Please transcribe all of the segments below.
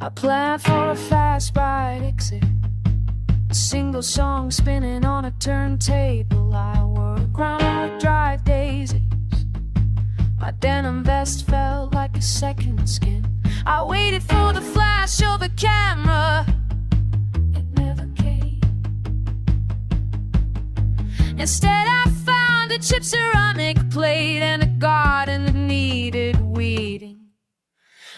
I plan for a fast ride exit, a single song spinning on a turntable. I work round drive daisies. My denim vest felt like a second skin. I waited for the flash of a camera. It never came. Instead I found a cheap ceramic plate and a garden that needed weeding.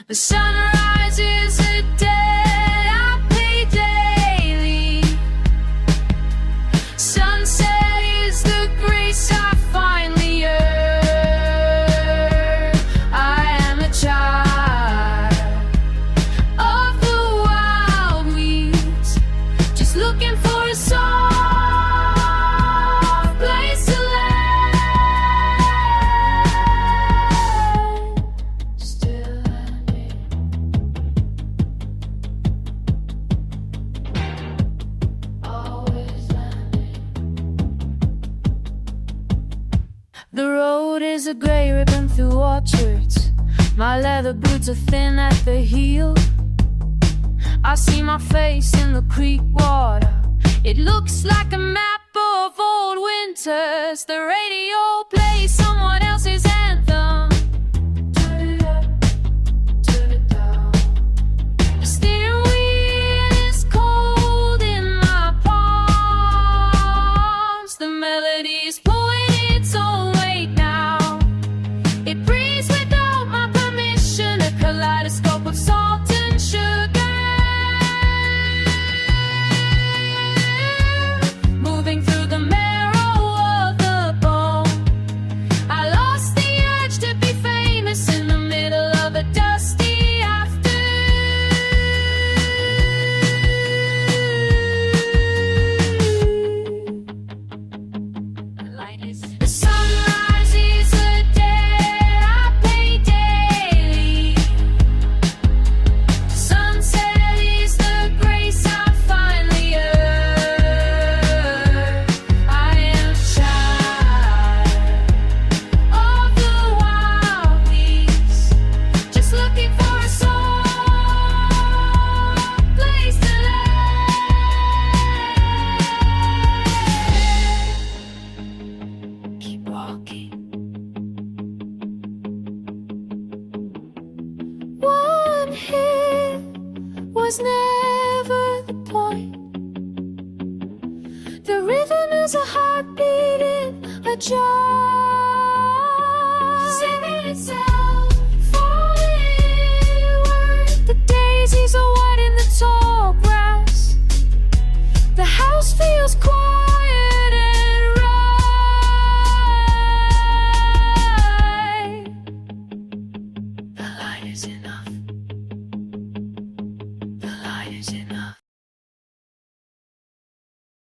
The sunrise is a debt I pay daily. Sunset is the grace I finally earned. I am a child of the wild weeds, just looking for a soft place to land. Still landing. Always landing. The road is a gray ribbon through orchards. My leather boots are thin at the heel. I see my face in the creek water. It looks like a map of old winters. The radio plays someone else's anthem. Turn it up, turn it down. The steering wheel is cold in my palms. The melody is pulling its own weight now. It breathes without my permission, a kaleidoscope of salt and sugar. Moving through the marrow of the bone. I lost the urge to be famous in the middle of a dusty afternoon. The sunrise is a debt I pay daily. Sunset is the grace I finally earned. I am a child of the wild weeds, just looking for a soft place to land. Keep walking. One hit was never the point. The rhythm is a heartbeat in a jar.